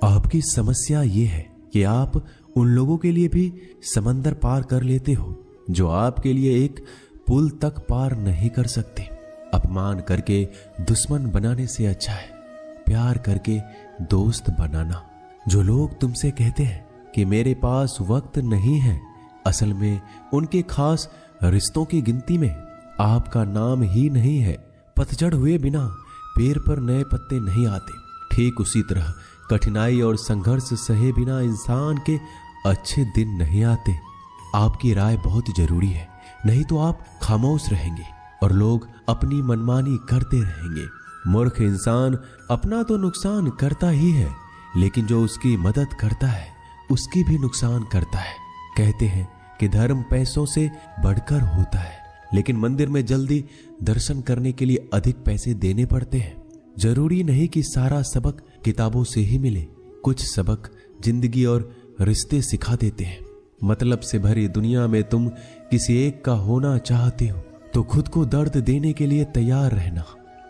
आपकी समस्या ये है कि आप उन लोगों के लिए भी समंदर पार कर लेते हो जो आपके लिए एक पुल तक पार नहीं कर सकते। अपमान करके दुश्मन बनाने से अच्छा है प्यार करके दोस्त बनाना। जो लोग तुमसे कहते हैं कि मेरे पास वक्त नहीं है, असल में उनके खास रिश्तों की गिनती में आपका नाम ही नहीं है। पतझड़ हुए बिना पेड़ पर नए पत्ते नहीं आते। ठीक उसी तरह कठिनाई और संघर्ष सहे बिना इंसान के अच्छे दिन नहीं आते। आपकी राय बहुत जरूरी है, नहीं तो आप खामोश रहेंगे और लोग अपनी मनमानी करते रहेंगे। मूर्ख इंसान अपना तो नुकसान करता ही है, लेकिन जो उसकी मदद करता है उसकी भी नुकसान करता है। कहते हैं कि धर्म पैसों से बढ़कर होता है, लेकिन मंदिर में जल्दी दर्शन करने के लिए अधिक पैसे देने पड़ते हैं। जरूरी नहीं कि सारा सबक किताबों से ही मिले। कुछ सबक जिंदगी और रिश्ते सिखा देते हैं। मतलब से भरी दुनिया में तुम किसी एक का होना चाहते हो तो खुद को दर्द देने के लिए तैयार रहना।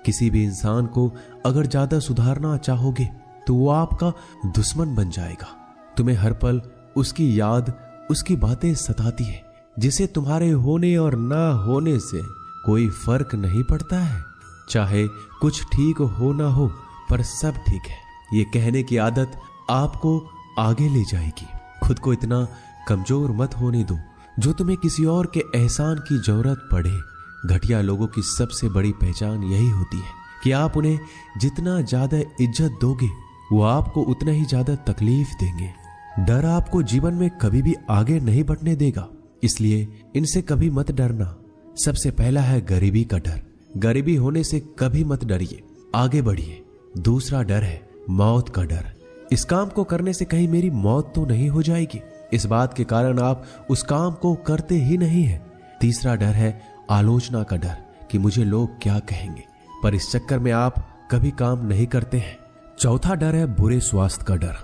किसी भी इंसान को अगर ज्यादा सुधारना चाहोगे तो वो आपका दुश्मन बन जाएगा। तुम्हें हर पल उसकी याद, उसकी बातें सताती है, जिसे तुम्हारे होने और ना होने से कोई फर्क नहीं पड़ता है। चाहे कुछ ठीक हो ना हो, पर सब ठीक है ये कहने की आदत आपको आगे ले जाएगी। खुद को इतना कमजोर मत होने दो जो तुम्हें किसी और के एहसान की जरूरत पड़े। घटिया लोगों की सबसे बड़ी पहचान यही होती है कि आप उन्हें जितना ज्यादा इज्जत दोगे वो आपको उतना ही ज्यादा तकलीफ देंगे। डर आपको जीवन में कभी भी आगे नहीं बढ़ने देगा, इसलिए इनसे कभी मत डरना। सबसे पहला है गरीबी का डर। गरीबी होने से कभी मत डरिए, आगे बढ़िए। दूसरा डर है मौत का डर। इस काम को करने से कहीं मेरी मौत तो नहीं हो जाएगी, इस बात के कारण आप उस काम को करते ही नहीं है। तीसरा डर है आलोचना का डर कि मुझे लोग क्या कहेंगे, पर इस चक्कर में आप कभी काम नहीं करते हैं। चौथा डर है बुरे स्वास्थ्य का डर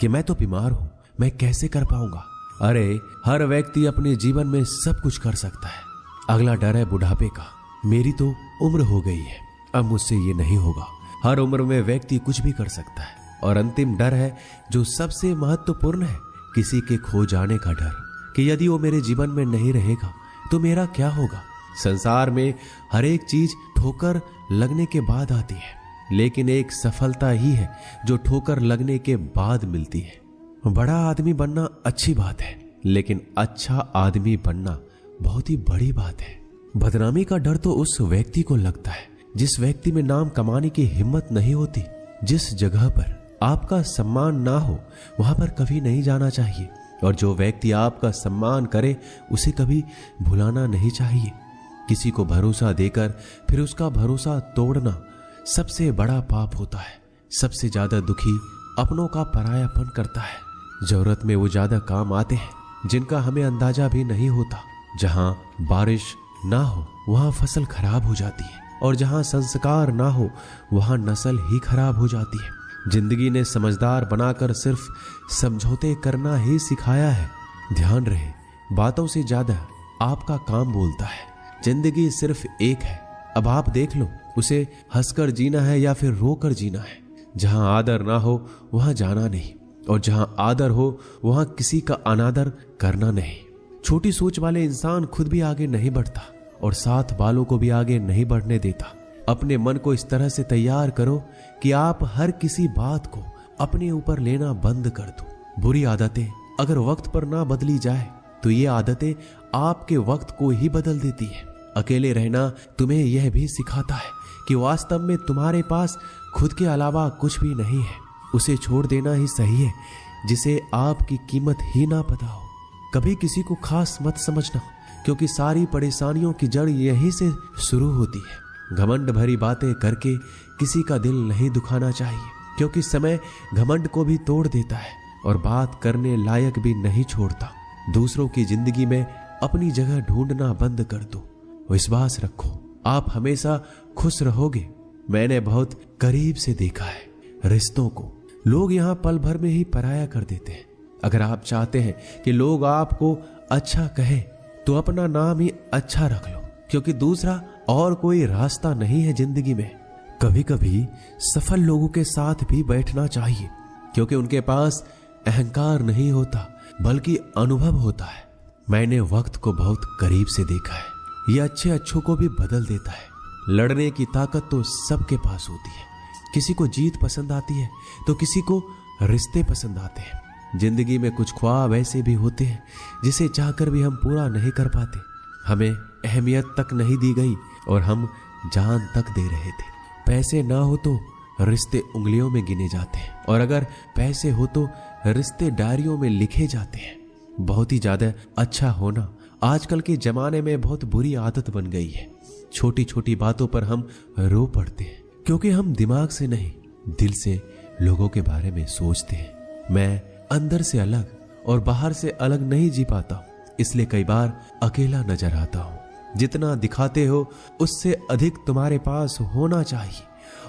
कि मैं तो बीमार हूं, मैं कैसे कर पाऊंगा। अरे हर व्यक्ति अपने जीवन में सब कुछ कर सकता है। अगला डर है बुढ़ापे का। मेरी तो उम्र हो गई है, अब मुझसे ये नहीं होगा। हर उम्र में व्यक्ति कुछ भी कर सकता है। और अंतिम डर है जो सबसे महत्वपूर्ण है, किसी के खो जाने का डर कि यदि वो मेरे जीवन में नहीं रहेगा तो मेरा क्या होगा। संसार में हर एक चीज ठोकर लगने के बाद आती है, लेकिन एक सफलता ही है जो ठोकर लगने के बाद मिलती है। बड़ा आदमी बनना अच्छी बात है, लेकिन अच्छा आदमी बनना बहुत ही बड़ी बात है। बदनामी का डर तो उस व्यक्ति को लगता है जिस व्यक्ति में नाम कमाने की हिम्मत नहीं होती। जिस जगह पर आपका सम्मान ना हो वहां पर कभी नहीं जाना चाहिए, और जो व्यक्ति आपका सम्मान करे उसे कभी भुलाना नहीं चाहिए। किसी को भरोसा देकर फिर उसका भरोसा तोड़ना सबसे बड़ा पाप होता है। सबसे ज्यादा दुखी अपनों का परायापन करता है। जरूरत में वो ज्यादा काम आते हैं जिनका हमें अंदाजा भी नहीं होता। जहां बारिश ना हो वहां फसल खराब हो जाती है, और जहां संस्कार ना हो वहां नस्ल ही खराब हो जाती है। जिंदगी ने समझदार बनाकर सिर्फ समझौते करना ही सिखाया है। ध्यान रहे, बातों से ज्यादा आपका काम बोलता है। जिंदगी सिर्फ एक है, अब आप देख लो उसे हंसकर जीना है या फिर रोकर जीना है। जहां आदर ना हो वहां जाना नहीं, और जहां आदर हो वहां किसी का अनादर करना नहीं। छोटी सोच वाले इंसान खुद भी आगे नहीं बढ़ता और साथ वालों को भी आगे नहीं बढ़ने देता। अपने मन को इस तरह से तैयार करो कि आप हर किसी बात को अपने ऊपर लेना बंद कर दो। बुरी आदतें अगर वक्त पर ना बदली जाए तो ये आदतें आपके वक्त को ही बदल देती है। अकेले रहना तुम्हें यह भी सिखाता है कि वास्तव में तुम्हारे पास खुद के अलावा कुछ भी नहीं है। उसे छोड़ देना ही सही है जिसे आपकी कीमत ही ना पता हो। कभी किसी को खास मत समझना, क्योंकि सारी परेशानियों की जड़ यहीं से शुरू होती है। घमंड भरी बातें करके किसी का दिल नहीं दुखाना चाहिए, क्योंकि समय घमंड को भी तोड़ देता है और बात करने लायक भी नहीं छोड़ता। दूसरों की जिंदगी में अपनी जगह ढूंढना बंद कर दो। विश्वास रखो, आप हमेशा खुश रहोगे। मैंने बहुत करीब से देखा है रिश्तों को। लोग यहाँ पल भर में ही पराया कर देते हैं। अगर आप चाहते हैं कि लोग आपको अच्छा कहें तो अपना नाम ही अच्छा रख लो, क्योंकि दूसरा और कोई रास्ता नहीं है जिंदगी में। कभी कभी सफल लोगों के साथ भी बैठना चाहिए, क्योंकि उनके पास अहंकार नहीं होता बल्कि अनुभव होता है। मैंने वक्त को बहुत करीब से देखा है। यह अच्छों को भी बदल देता है। लड़ने की ताकत तो सबके पास होती है। किसी को जीत पसंद आती है तो किसी को रिश्ते पसंद आते हैं। जिंदगी में कुछ ख्वाब ऐसे भी होते हैं जिसे चाहकर भी हम पूरा नहीं कर पाते। हमें अहमियत तक नहीं दी गई और हम जान तक दे रहे थे। पैसे ना हो तो रिश्ते उंगलियों में गिने जाते हैं, और अगर पैसे हो तो रिश्ते डायरियों में लिखे जाते हैं। बहुत ही ज्यादा अच्छा होना आजकल के जमाने में बहुत बुरी आदत बन गई है। छोटी छोटी बातों पर हम रो पड़ते हैं क्योंकि हम दिमाग से नहीं, दिल से लोगों के बारे में सोचते हैं। मैं अंदर से अलग और बाहर से अलग नहीं जी पाता, इसलिए कई बार अकेला नजर आता हूं। जितना दिखाते हो उससे अधिक तुम्हारे पास होना चाहिए,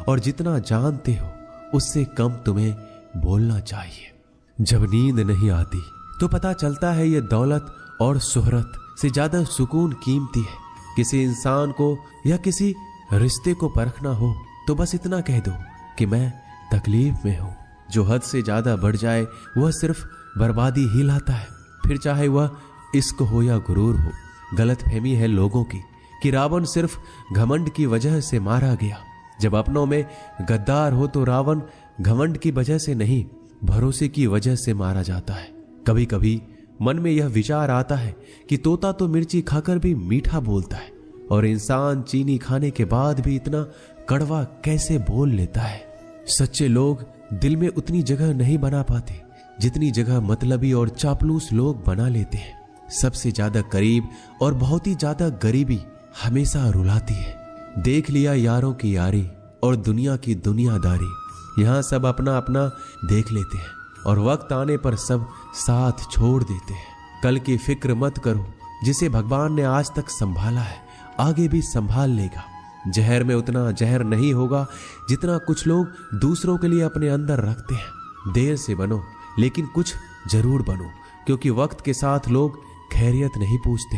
और जितना जानते हो उससे कम तुम्हें बोलना चाहिए। जब नींद नहीं आती तो पता चलता है ये दौलत और शोहरत से ज्यादा सुकून कीमती है। किसी इंसान को या किसी रिश्ते को परखना हो तो बस इतना कह दो कि मैं तकलीफ में हूं। जो हद से ज्यादा बढ़ जाए वह सिर्फ बर्बादी ही लाता है, फिर चाहे वह इश्क हो या गुरूर हो। गलतफहमी है लोगों की कि रावण सिर्फ घमंड की वजह से मारा गया। जब अपनों में गद्दार हो तो रावण घमंड की वजह से नहीं, भरोसे की वजह से मारा जाता है। कभी कभी मन में यह विचार आता है कि तोता तो मिर्ची खाकर भी मीठा बोलता है, और इंसान चीनी खाने के बाद भी इतना कड़वा कैसे बोल लेता है। सच्चे लोग दिल में उतनी जगह नहीं बना पाते जितनी जगह मतलबी और चापलूस लोग बना लेते हैं। सबसे ज्यादा करीब और बहुत ही ज्यादा गरीबी हमेशा रुलाती है। देख लिया यारों की यारी और दुनिया की दुनियादारी। यहाँ सब अपना अपना देख लेते हैं और वक्त आने पर सब साथ छोड़ देते हैं। कल की फिक्र मत करो, जिसे भगवान ने आज तक संभाला है आगे भी संभाल लेगा। जहर में उतना जहर नहीं होगा जितना कुछ लोग दूसरों के लिए अपने अंदर रखते हैं। देर से बनो लेकिन कुछ जरूर बनो, क्योंकि वक्त के साथ लोग खैरियत नहीं पूछते,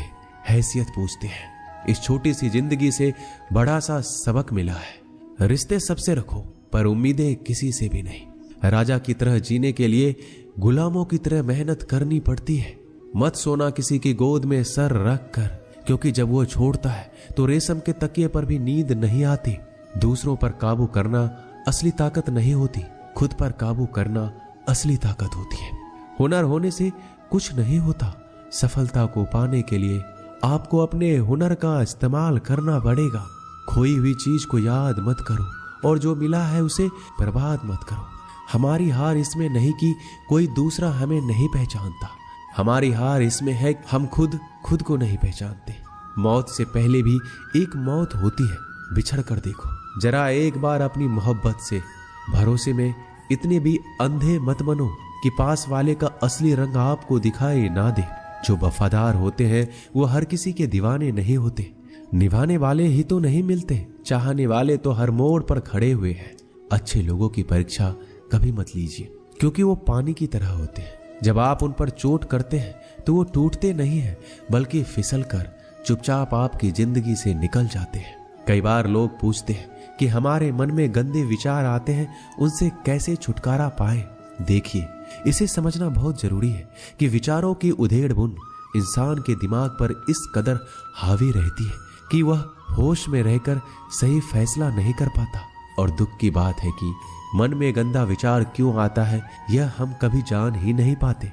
हैसियत पूछते हैं। इस छोटी सी जिंदगी से बड़ा सा सबक मिला है। रिश्ते सबसे रखो पर उम्मीदें किसी से भी नहीं। राजा की तरह जीने के लिए गुलामों की तरह मेहनत करनी पड़ती है। मत सोना किसी की गोद में सर रख कर, क्योंकि जब वो छोड़ता है तो रेशम के तकिए पर भी नींद नहीं आती। दूसरों पर काबू करना असली ताकत नहीं होती, खुद पर काबू करना असली ताकत होती है। हुनर होने से कुछ नहीं होता। सफलता को पाने के लिए आपको अपने हुनर का इस्तेमाल करना पड़ेगा। खोई हुई चीज को याद मत करो और जो मिला है उसे बर्बाद मत करो। हमारी हार इसमें नहीं कि कोई दूसरा हमें नहीं पहचानता, हमारी हार इसमें है हम खुद को नहीं पहचानते। मौत से पहले भी एक मौत होती है, बिछड़ कर देखो। जरा एक बार अपनी मोहब्बत से, भरोसे में इतने भी अंधे मत बनो कि पास वाले का असली रंग आपको दिखाई ना दे। जो वफादार होते हैं वो हर किसी के दीवाने नहीं होते। निभाने वाले ही तो नहीं मिलते, चाहने वाले तो हर मोड़ पर खड़े हुए हैं। अच्छे लोगों की परीक्षा कभी मत लीजिए, क्योंकि वो पानी की तरह होते हैं। जब आप उन पर चोट करते हैं तो वो टूटते नहीं हैं, बल्कि फिसल कर चुपचाप आपकी जिंदगी से निकल जाते हैं। कई बार लोग पूछते हैं कि हमारे मन में गंदे विचार आते हैं, उनसे कैसे छुटकारा पाए। देखिए, इसे समझना बहुत जरूरी है कि विचारों की उधेड़ बुन इंसान के दिमाग पर इस कदर हावी रहती है कि वह होश में रहकर सही फैसला नहीं कर पाता। और दुख की बात है कि मन में गंदा विचार क्यों आता है यह हम कभी जान ही नहीं पाते।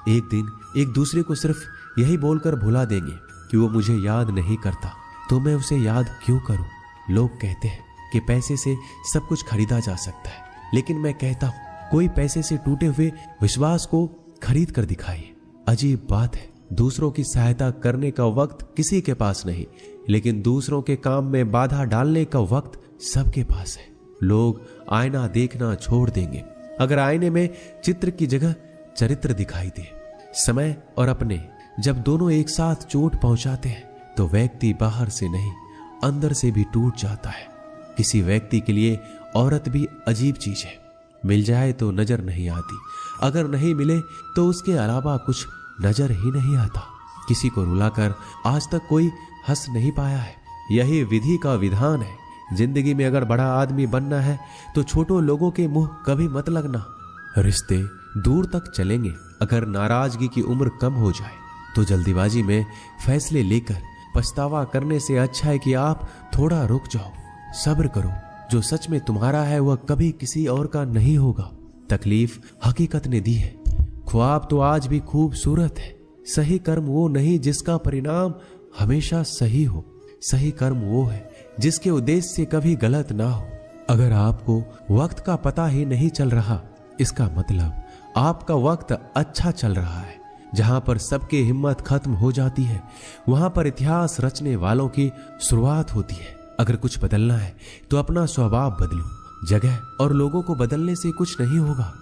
एक दिन एक दूसरे को सिर्फ यही बोलकर भुला देंगे कि वो मुझे याद नहीं करता, तो मैं उसे याद क्यों करूं। लोग कहते हैं कि पैसे से सब कुछ खरीदा जा सकता है, लेकिन मैं कहता हूं कोई पैसे से टूटे हुए विश्वास को खरीद कर दिखाइए। अजीब बात है, दूसरों की सहायता करने का वक्त किसी के पास नहीं, लेकिन दूसरों के काम में बाधा डालने का वक्त सबके पास है। लोग आईना देखना छोड़ देंगे अगर आईने में चित्र की जगह चरित्र दिखाई दे। समय और अपने जब दोनों एक साथ चोट पहुंचाते हैं तो व्यक्ति बाहर से नहीं अंदर से भी टूट जाता है। किसी व्यक्ति के लिए औरत भी अजीब चीज है। मिल जाए तो नजर नहीं आती, अगर नहीं मिले तो उसके अलावा कुछ नजर ही नहीं आता। किसी को रुलाकर आज तक कोई हंस नहीं पाया है। यही विधि का विधान है। जिंदगी में अगर बड़ा आदमी बनना है तो छोटों लोगों के मुंह कभी मत लगना। रिश्ते दूर तक चलेंगे अगर नाराजगी की उम्र कम हो जाए। तो जल्दीबाजी में फैसले लेकर पछतावा करने से अच्छा है कि आप थोड़ा रुक जाओ, सब्र करो। जो सच में तुम्हारा है वह कभी किसी और का नहीं होगा। तकलीफ हकीकत ने दी है, ख्वाब तो आज भी खूबसूरत है। सही कर्म वो नहीं जिसका परिणाम हमेशा सही हो, सही कर्म वो है जिसके उद्देश्य से कभी गलत ना हो। अगर आपको वक्त का पता ही नहीं चल रहा, इसका मतलब आपका वक्त अच्छा चल रहा है। जहां पर सबकी हिम्मत खत्म हो जाती है, वहां पर इतिहास रचने वालों की शुरुआत होती है। अगर कुछ बदलना है तो अपना स्वभाव बदलो। जगह और लोगों को बदलने से कुछ नहीं होगा।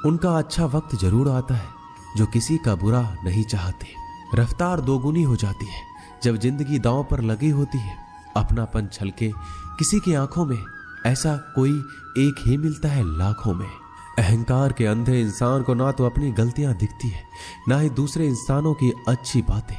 उनका अच्छा वक्त जरूर आता है जो किसी का बुरा नहीं चाहते। रफ्तार दोगुनी हो जाती है जब जिंदगी दांव पर लगी होती है। अपनापन छलके किसी की आंखों में, ऐसा कोई एक ही मिलता है लाखों में। अहंकार के अंधे इंसान को ना तो अपनी गलतियां दिखती है, ना ही दूसरे इंसानों की अच्छी बातें।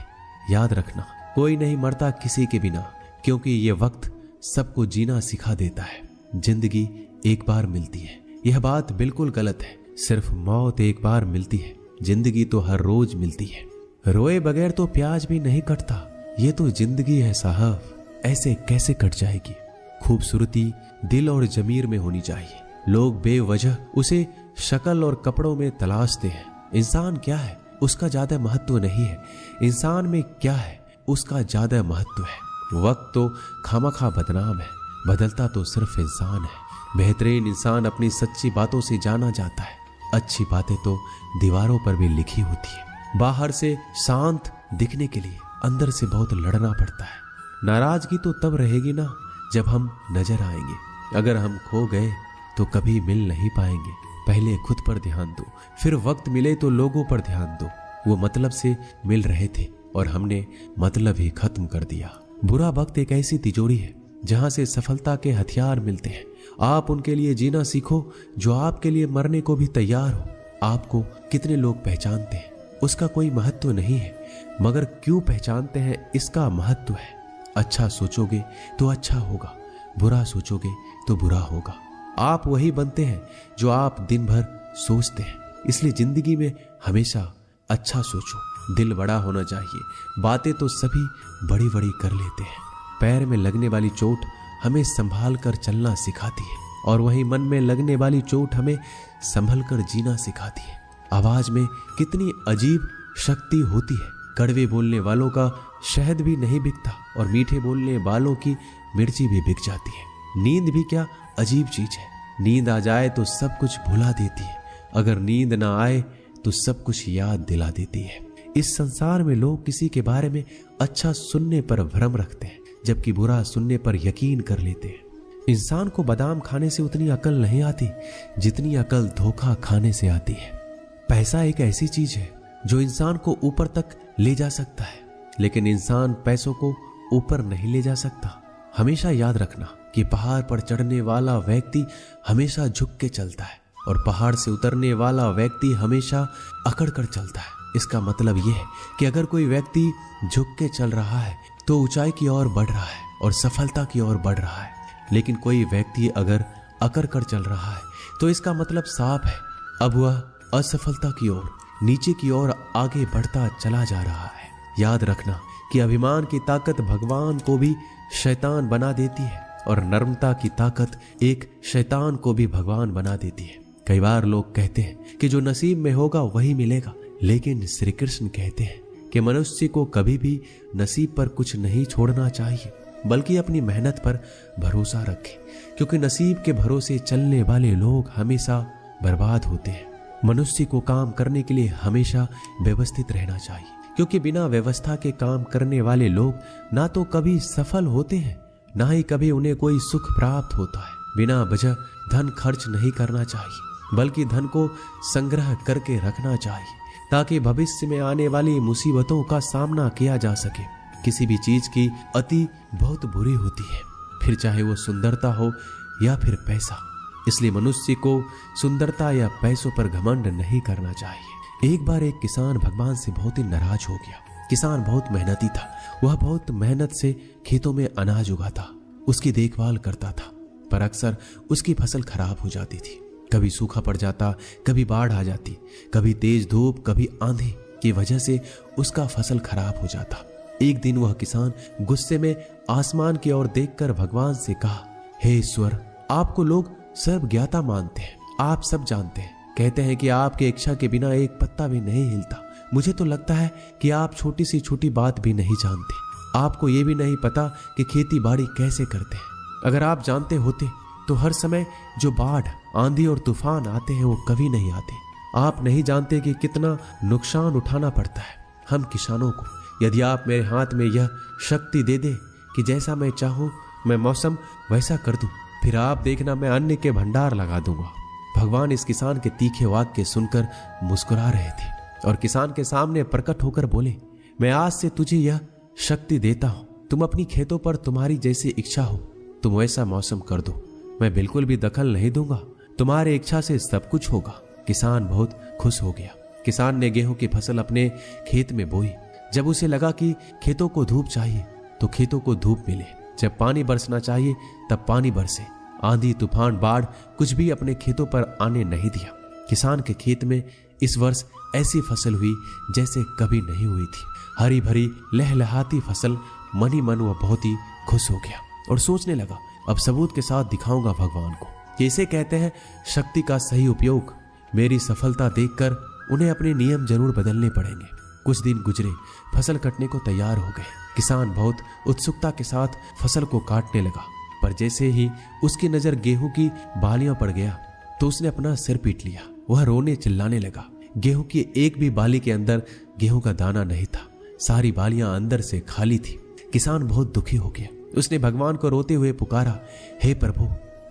याद रखना, कोई नहीं मरता किसी के बिना, क्योंकि ये वक्त सबको जीना सिखा देता है। जिंदगी एक बार मिलती है, यह बात बिल्कुल गलत है। सिर्फ मौत एक बार मिलती है, जिंदगी तो हर रोज मिलती है। रोए बगैर तो प्याज भी नहीं कटता, ये तो जिंदगी है साहब, ऐसे कैसे कट जाएगी। खूबसूरती दिल और जमीर में होनी चाहिए। लोग बेवजह उसे शक्ल और कपड़ों में तलाशते हैं। इंसान क्या है उसका ज्यादा महत्व नहीं है, इंसान में क्या है उसका ज्यादा महत्व है। वक्त तो खामखा बदनाम है, बदलता तो सिर्फ इंसान है। बेहतरीन इंसान अपनी सच्ची बातों से जाना जाता है। अच्छी बातें तो दीवारों पर भी लिखी होती है। बाहर से शांत दिखने के लिए अंदर से बहुत लड़ना पड़ता है। नाराजगी तो तब रहेगी ना जब हम नजर आएंगे। अगर हम खो गए तो कभी मिल नहीं पाएंगे। पहले खुद पर ध्यान दो, फिर वक्त मिले तो लोगों पर ध्यान दो। वो मतलब से मिल रहे थे और हमने मतलब ही खत्म कर दिया। बुरा वक्त एक ऐसी तिजोरी है जहां से सफलता के हथियार मिलते हैं। आप उनके लिए जीना सीखो जो आपके लिए मरने को भी तैयार हो। आपको कितने लोग पहचानते हैं उसका कोई महत्व नहीं है, मगर क्यों पहचानते हैं इसका महत्व है। अच्छा सोचोगे तो अच्छा होगा, बुरा सोचोगे तो बुरा होगा। आप वही बनते हैं जो आप दिन भर सोचते हैं। इसलिए जिंदगी में हमेशा अच्छा सोचो। दिल बड़ा होना चाहिए। बातें तो सभी बड़ी बड़ी कर लेते हैं। पैर में लगने वाली चोट हमें संभाल कर चलना सिखाती है, और वहीं मन में लगने वाली चोट हमें संभल कर जीना सिखाती है। आवाज में कितनी अजीब शक्ति होती है। कड़वे बोलने वालों का शहद भी नहीं बिकता, और मीठे बोलने वालों की मिर्ची भी बिक जाती है। नींद भी क्या अजीब चीज है। नींद आ जाए तो सब कुछ भुला देती है, अगर नींद ना आए तो सब कुछ याद दिला देती है। इस संसार में लोग किसी के बारे में अच्छा सुनने पर भ्रम रखते हैं, जबकि बुरा सुनने पर यकीन कर लेते हैं। इंसान को बादाम खाने से उतनी अकल नहीं आती जितनी अकल धोखा खाने से आती है। पैसा एक ऐसी चीज है जो इंसान को ऊपर तक ले जा सकता है, लेकिन इंसान पैसों को ऊपर नहीं ले जा सकता। हमेशा याद रखना कि पहाड़ पर चढ़ने वाला व्यक्ति हमेशा झुक के चलता है, और पहाड़ से उतरने वाला व्यक्ति हमेशा अकड़ कर चलता है। इसका मतलब यह है कि अगर कोई व्यक्ति झुक के चल रहा है तो ऊंचाई की ओर बढ़ रहा है और सफलता की ओर बढ़ रहा है, लेकिन कोई व्यक्ति अगर अकड़ कर चल रहा है तो इसका मतलब साफ है, अब वह असफलता की ओर, नीचे की ओर आगे बढ़ता चला जा रहा है। याद रखना कि अभिमान की ताकत भगवान को भी शैतान बना देती है, और नर्मता की ताकत एक शैतान को भी भगवान बना देती है। कई बार लोग कहते हैं कि जो नसीब में होगा वही मिलेगा, लेकिन श्री कृष्ण कहते हैं कि मनुष्य को कभी भी नसीब पर कुछ नहीं छोड़ना चाहिए, बल्कि अपनी मेहनत पर भरोसा रखे, क्योंकि नसीब के भरोसे चलने वाले लोग हमेशा बर्बाद होते हैं। मनुष्य को काम करने के लिए हमेशा व्यवस्थित रहना चाहिए, क्योंकि बिना व्यवस्था के काम करने वाले लोग ना तो कभी सफल होते हैं, ना ही कभी उन्हें कोई सुख प्राप्त होता है। बिना वजह धन खर्च नहीं करना चाहिए, बल्कि धन को संग्रह करके रखना चाहिए, ताकि भविष्य में आने वाली मुसीबतों का सामना किया जा सके। किसी भी चीज की अति बहुत बुरी होती है, फिर चाहे वो सुंदरता हो या फिर पैसा। इसलिए मनुष्य को सुंदरता या पैसों पर घमंड नहीं करना चाहिए। एक बार एक किसान भगवान से बहुत ही नाराज हो गया। किसान बहुत मेहनती था, वह बहुत मेहनत से खेतों में अनाज उगाता, उसकी देखभाल करता था, पर अक्सर उसकी फसल खराब हो जाती थी। कभी सूखा पड़ जाता, कभी बाढ़ आ जाती, कभी तेज धूप, कभी आंधी की वजह से उसका फसल खराब हो जाता। एक दिन वह किसान गुस्से में आसमान की ओर देखकर भगवान से कहा, हे ईश्वर, आपको लोग सर्वज्ञाता मानते हैं, आप सब जानते हैं, कहते हैं कि आपके इच्छा के बिना एक पत्ता भी नहीं हिलता। मुझे तो लगता है कि आप छोटी सी छोटी बात भी नहीं जानते। आपको ये भी नहीं पता कि खेती बाड़ी कैसे करते हैं। अगर आप जानते होते तो हर समय जो बाढ़, आंधी और तूफान आते हैं वो कभी नहीं आते। आप नहीं जानते कि कितना नुकसान उठाना पड़ता है हम किसानों को। यदि आप मेरे हाथ में यह शक्ति दे दे कि जैसा मैं चाहूं मैं मौसम वैसा कर दूं, फिर आप देखना मैं अन्न के भंडार लगा दूंगा। भगवान इस किसान के तीखे वाक्य सुनकर मुस्कुरा रहे थे और किसान के सामने प्रकट होकर बोले, मैं आज से तुझे यह शक्ति देता हूं। तुम अपनी खेतों पर तुम्हारी जैसी इच्छा हो तुम वैसा मौसम कर दो, मैं बिल्कुल भी दखल नहीं दूंगा। तुम्हारी इच्छा से सब कुछ होगा। किसान बहुत खुश हो गया। किसान ने गेहूं की फसल अपने खेत में बोई। जब उसे लगा कि खेतों को धूप चाहिए तो खेतों को धूप मिले, जब पानी बरसना चाहिए तब पानी बरसे। आंधी, तूफान, बाढ़ कुछ भी अपने खेतों पर आने नहीं दिया। किसान के खेत में इस वर्ष ऐसी फसल हुई जैसे कभी नहीं हुई थी। हरी भरी लहलहाती फसल। मन ही मन वह बहुत ही खुश हो गया और सोचने लगा, अब सबूत के साथ दिखाऊंगा भगवान को कि इसे कहते हैं शक्ति का सही उपयोग। मेरी सफलता देखकर उन्हें अपने नियम जरूर बदलने पड़ेंगे। कुछ दिन गुजरे, फसल कटने को तैयार हो गए। किसान बहुत उत्सुकता के साथ फसल को काटने लगा, पर जैसे ही उसकी नजर गेहूं की बालियों पर गया तो उसने अपना सिर पीट लिया। वह रोने चिल्लाने लगा। गेहूं की एक भी बाली के अंदर गेहूं का दाना नहीं था। सारी बालियां अंदर से खाली थी। किसान बहुत दुखी हो गया। उसने भगवान को रोते हुए पुकारा, हे प्रभु,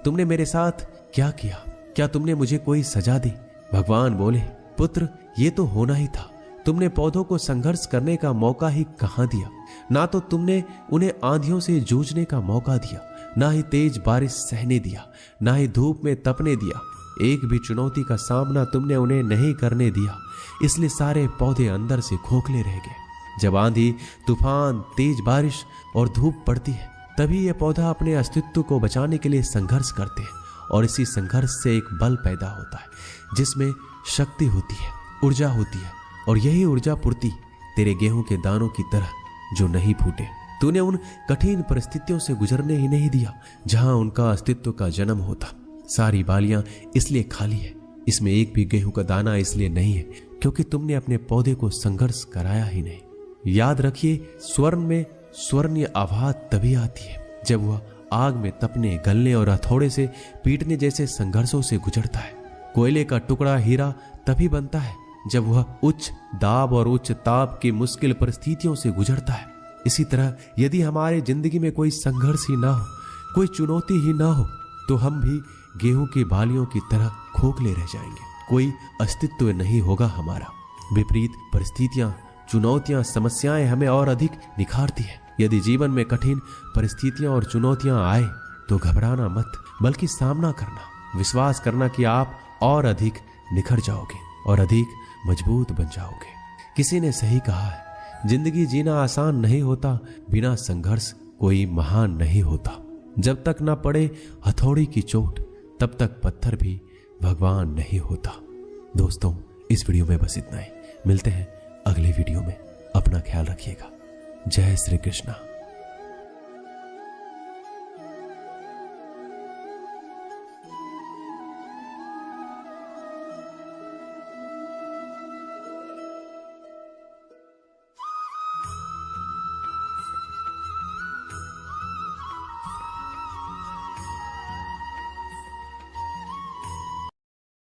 तुमने मेरे साथ क्या किया? क्या तुमने मुझे कोई सजा दी? भगवान बोले, पुत्र, ये तो होना ही था। तुमने पौधों को संघर्ष करने का मौका ही कहां दिया। ना तो तुमने उन्हें आंधियों से जूझने का मौका दिया, ना ही तेज बारिश सहने दिया, ना ही धूप में तपने दिया। एक भी चुनौती का सामना तुमने उन्हें नहीं करने दिया। इसलिए सारे पौधे अंदर से खोखले रह गए। जब आंधी, तूफान, तेज बारिश और धूप पड़ती है तभी यह पौधा अपने अस्तित्व को बचाने के लिए संघर्ष करते हैं और इसी संघर्ष से एक बल पैदा होता है जिसमें शक्ति होती है, ऊर्जा होती है। और यही ऊर्जा पूर्ति तेरे गेहूं के दानों की तरह जो नहीं फूटे। तूने उन कठिन परिस्थितियों से गुजरने ही नहीं दिया जहां उनका अस्तित्व का जन्म होता। सारी बालियां इसलिए खाली है, इसमें एक भी गेहूं का दाना इसलिए नहीं है क्योंकि तुमने अपने पौधे को संघर्ष कराया ही नहीं। याद रखिए, स्वर्ण में स्वर्णीय आवाज तभी आती है जब वह आग में तपने, गलने और हथौड़े से पीटने जैसे संघर्षों से गुजरता है। कोयले का टुकड़ा हीरा तभी बनता है जब वह उच्च दाब और उच्च ताप की मुश्किल परिस्थितियों से गुजरता है। इसी तरह यदि हमारे जिंदगी में कोई संघर्ष ही ना हो, कोई चुनौती ही ना हो, तो हम भी गेहूं की बालियों की तरह खोखले रह जाएंगे। कोई अस्तित्व नहीं होगा हमारा। विपरीत परिस्थितियां, चुनौतियां, समस्याएं हमें और अधिक निखारती है। यदि जीवन में कठिन परिस्थितियां और चुनौतियां आए तो घबराना मत, बल्कि सामना करना, विश्वास करना कि आप और अधिक निखर जाओगे और अधिक मजबूत बन जाओगे। किसी ने सही कहा है, जिंदगी जीना आसान नहीं होता, बिना संघर्ष कोई महान नहीं होता। जब तक ना पड़े हथौड़ी की चोट तब तक पत्थर भी भगवान नहीं होता। दोस्तों, इस वीडियो में बस इतना ही। मिलते हैं अगले वीडियो में। अपना ख्याल रखिएगा। जय श्री कृष्णा।